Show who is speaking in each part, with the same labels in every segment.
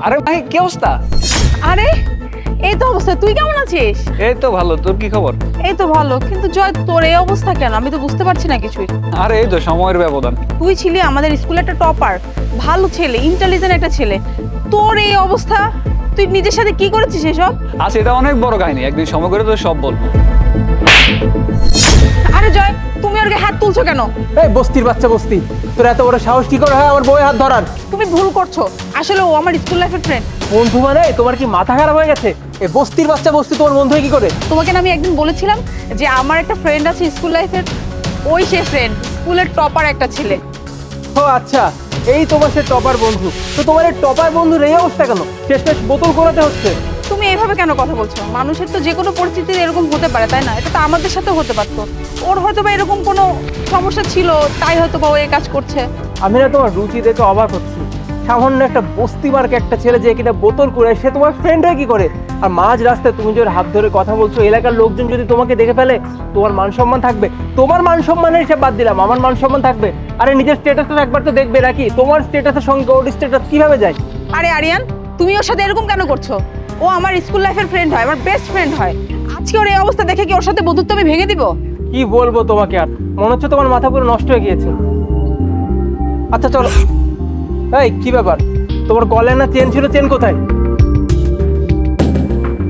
Speaker 1: আরে ভাই কি অবস্থা?
Speaker 2: আরে এই তো অবস্থা, তুই কেমন আছিস?
Speaker 1: এই তো ভালো, তোর কি খবর?
Speaker 2: এই তো ভালো, কিন্তু জয় তোর এই অবস্থা কেন? আমি তো বুঝতে পারছি না কিছুই।
Speaker 1: আরে এই তো সময়ের ব্যবধান।
Speaker 2: তুই ছিলি আমাদের স্কুলে একটা টপার, ভালো ছেলে, ইন্টেলিজেন্ট একটা ছেলে, তোর এই অবস্থা। তুই নিজের সাথে কি করেছিস এসব?
Speaker 1: আচ্ছা, এটা অনেক বড় কাহিনী, একদিন সময় করে তো সব বলবো।
Speaker 2: আরে জয়, তুমি ওর গায়ে হাত তুলছো কেন?
Speaker 3: এই বস্তির বাচ্চা বস্তি, তোর এত বড় সাহস কি করে হয় আমার বউয়ের হাত ধরার?
Speaker 2: তুমি ভুল করছো, আসলে ও আমার স্কুল লাইফের ফ্রেন্ড।
Speaker 3: বন্ধু মানে তোমার কি মাথা খারাপ হয়ে গেছে? এই বস্তির বাচ্চা বস্তি তোমার বন্ধু হয় কি করে?
Speaker 2: তোমাকে না আমি একদিন বলেছিলাম যে আমার একটা ফ্রেন্ড আছে স্কুল লাইফের, ওই সে ফ্রেন্ড, স্কুলের টপার একটা ছেলে।
Speaker 3: ও আচ্ছা, এই তোমার সে টপার বন্ধু। তো তোমার এই টপার বন্ধুর এই অবস্থা কেন? শেষমেশ বোতল করাতে হচ্ছে।
Speaker 2: তুমি এইভাবে কেন কথা বলছো? মানুষের তো যে কোনো পরিস্থিতিতে এরকম হতে পারে, তাই না? এটা তো আমাদের সাথে হতে পারতো। ওর হয়তো বা এরকম কোনো সমস্যা ছিল, তাই হয়তো বা ও এই কাজ করছে।
Speaker 3: আমি না তোমার রুচি দেখে অবাক হচ্ছি। সামান্য একটা বস্তি মার্কে একটা ছেলে যে কিনা বোতল করে, সে তোমার ফ্রেন্ড হয় কি করে? আর মাঝ রাস্তায় তুমি যে ওর হাত ধরে কথা বলছো, এলাকার লোকজন যদি তোমাকে দেখে ফেলে, তোমার মান সম্মান থাকবে? তোমার মান সম্মানের হিসাব বাদ দিলাম, আমার মান সম্মান থাকবে? আরে নিজের স্ট্যাটাসটা একবার তো দেখবে নাকি? তোমার স্ট্যাটাসের সঙ্গে ওর স্ট্যাটাস কিভাবে যায়?
Speaker 2: আরে আরিয়ান, তুমি ওর সাথে এরকম কেন করছো? ও আমার স্কুল লাইফের ফ্রেন্ড হয়, আমার বেস্ট ফ্রেন্ড হয়। আজকে ওর এই অবস্থা দেখে কি ওর সাথে বন্ধুত্ব আমি ভেঙে দিব?
Speaker 3: কি বলবো তোমাকে, আর মনে হচ্ছে তোমার মাথা পুরো নষ্ট হয়ে গিয়েছে। আচ্ছা চলো। এই কি ব্যাপার, তোমার গলায় না চেন ছিল, চেন কোথায়?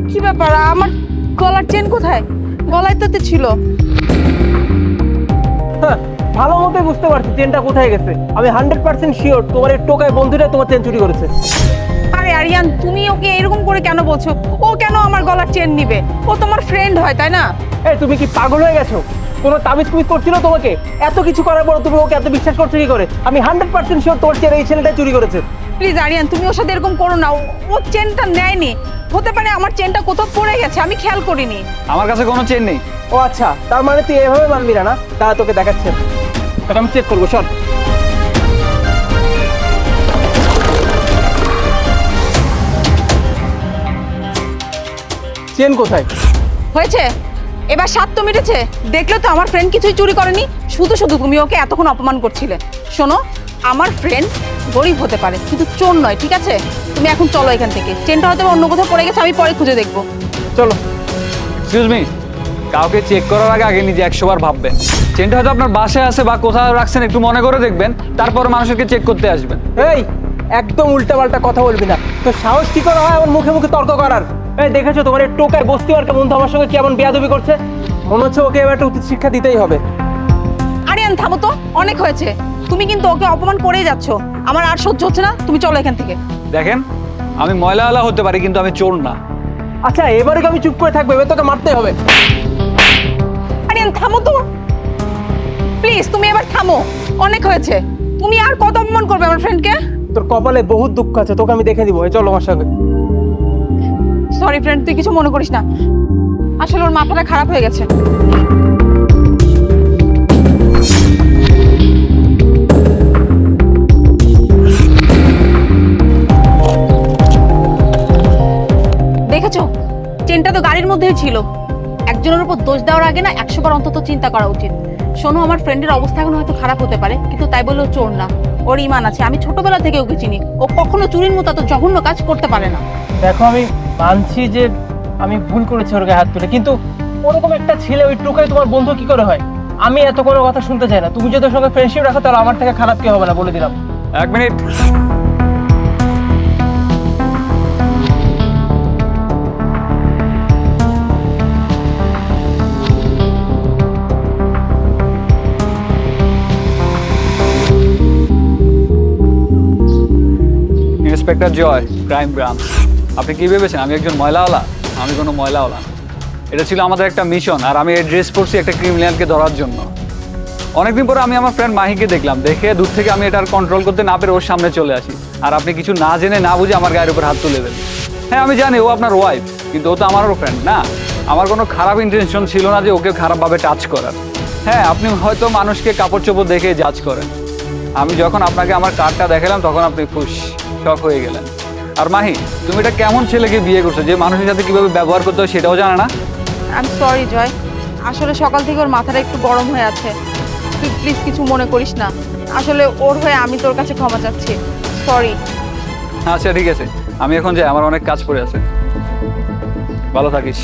Speaker 2: কি ব্যাপার, আমার গলার চেন কোথায়? গলায় তো ছিল।
Speaker 3: হ্যাঁ, ভালো মতোই বুঝতে পারছি চেনটা কোথায় গেছে। আমি 100% শিওর তোমার এই টোকায় বন্ধুটা তোমার চেন চুরি করেছে।
Speaker 2: আরে আরিয়ান, তুমি ওকে এরকম করে কেন বলছো? ও কেন আমার গলার চেন নিবে? ও তোমার ফ্রেন্ড হয়, তাই না?
Speaker 3: এই তুমি কি পাগল হয়ে গেছো? কোনো তাবিজ কুবিজ করছিল তোমাকে? এত কিছু করার পর তুমি ওকে এত বিশ্বাস করছো কি করে? আমি 100% শিওর তোমার চেন এই ছেলেটা চুরি করেছে।
Speaker 2: প্লিজ আরিয়ান, তুমি ওর সাথে এরকম করো না। ও চেনটা নেয়নি, হতে পারে আমার চেনটা কোথাও পড়ে গেছে, আমি খেয়াল করিনি।
Speaker 1: আমার কাছে কোনো চেন নেই।
Speaker 3: ও আচ্ছা, তার মানে তুই এভাবে মানবি না? না তারা তোকে দেখাচ্ছে, তাহলে আমি চেক করবো। সর। চেন কোথায়?
Speaker 2: হয়েছে, এবার স্বাদ তো মিটেছে। দেখলে তো আমার ফ্রেন্ড কিছুই চুরি করেনি, শুধু শুধু তুমি ওকে এতক্ষণ অপমান করছিলে। শোনো, আমার ফ্রেন্ড গরিব হতে পারে কিন্তু চোর নয়, ঠিক আছে? তুমি এখন চলো এখান থেকে। চেনটা হয়তো অন্য কোথাও পড়ে গেছে, আমি পরে খুঁজে দেখবো।
Speaker 3: চলো।
Speaker 1: এক্সকিউজ মি, কাউকে চেক করার আগে আগে নিজে 100 বার ভাববেন। চেনটা হয়তো আপনার বাসায় আছে বা কোথাও রাখছেন, একটু মনে করে দেখবেন, তারপরে মানুষকে চেক করতে আসবেন।
Speaker 3: এই একদম উল্টাপাল্টা কথা বলবি না। তো সাহস কি করে হয় আমার মুখে মুখে তর্ক করার? এই দেখেছো তোমার এই টোকায় বস্তি মার্কা বন্ধু আমার সঙ্গে কেমন বেয়াদবি করছে? মনে হচ্ছে ওকে এবার একটা উচিত শিক্ষা দিতেই হবে।
Speaker 2: আরিয়ান থামো তো, অনেক হয়েছে। তুমি কিন্তু ওকে অপমান করেই যাচ্ছ, আমার আর সহ্য হচ্ছে না। তুমি চলো এখান থেকে।
Speaker 1: দেখেন, আমি ময়লাওয়ালা হতে পারি কিন্তু আমি চোর না।
Speaker 3: আচ্ছা এবারে কি আমি চুপ করে থাকবো? এবার তোকে মারতেই হবে।
Speaker 2: আরিয়ান থামো তো প্লিজ, তুমি এবার থামো, অনেক হয়েছে। তুমি আর কত অপমান করবে আমার ফ্রেন্ডকে?
Speaker 3: তোর কপালে বহুত দুঃখ আছে, তোকে আমি দেখে দিব। এই চলো আমার সঙ্গে।
Speaker 2: সরি ফ্রেন্ড, তুই কিছু মনে করিস না, আসলে ওর মাথাটা খারাপ হয়ে গেছে। দেখেছো, চেনটা তো গাড়ির মধ্যেই ছিল। একজনের উপর দোষ দেওয়ার আগে না 100 বার অন্তত চিন্তা করা উচিত। শোনো, আমার ফ্রেন্ডের অবস্থা এখন হয়তো খারাপ হতে পারে, কিন্তু তাই বলে ও চোর না। ওর ইমান আছে, আমি ছোটবেলা থেকে ওকে চিনি। ও কখনো চুরির মতো এত জঘন্য কাজ করতে পারে না।
Speaker 3: দেখো আমি মানছি যে আমি ভুল করেছি ওর গায়ে হাত তুলে, কিন্তু ওরকম একটা ছেলে ওই টোকায় তোমার বন্ধু কি করে হয়? আমি এত কোনো কথা শুনতে চাই না। তুমি যদি ওর সঙ্গে ফ্রেন্ডশিপ রাখো তাহলে আমার থেকে খারাপ কি হবে না, বলে দিলাম।
Speaker 1: 1 মিনিট। ইন্সপেক্টর জয়, ক্রাইম ব্রাঞ্চ। আপনি কি ভেবেছেন আমি একজন ময়লাওয়ালা? আমি কোনো ময়লাওয়ালা না। এটা ছিল আমাদের একটা মিশন, আর আমি এই ড্রেস পরছি একটা ক্রিমিনালকে ধরার জন্য। অনেকদিন পরে আমি আমার ফ্রেন্ড মাহিকে দেখলাম, দেখে দূর থেকে আমি এটা কন্ট্রোল করতে না পেরে ওর সামনে চলে আসি। আর আপনি কিছু না জেনে না বুঝে আমার গায়ের উপর হাত তুলে দেন। হ্যাঁ আমি জানি ও আপনার ওয়াইফ, কিন্তু ও তো আমারও ফ্রেন্ড না। আমার কোনো খারাপ ইন্টেনশন ছিল না যে ওকে খারাপভাবে টাচ করার। হ্যাঁ, আপনি হয়তো মানুষকে কাপড় চোপড় দেখে জাজ করেন। আমি যখন আপনাকে আমার কার্ডটা দেখালাম তখন আপনি খুশ, শক হয়ে গেলেন। আর মাহি, তুমি এটা কেমন ছেলেকে বিয়ে করছো যে মানুষের সাথে কিভাবে ব্যবহার করতে হয় সেটাও জানে না?
Speaker 2: আই এম সরি জয়, আসলে সকাল থেকে ওর মাথাটা একটু গরম হয়ে আছে। তুই প্লিজ কিছু মনে করিস না। আসলে ওর হয়ে আমি তোর কাছে ক্ষমা চাচ্ছি। সরি।
Speaker 1: আচ্ছা ঠিক আছে, আমি এখন যাই, আমার অনেক কাজ পড়ে আছে। ভালো থাকিস।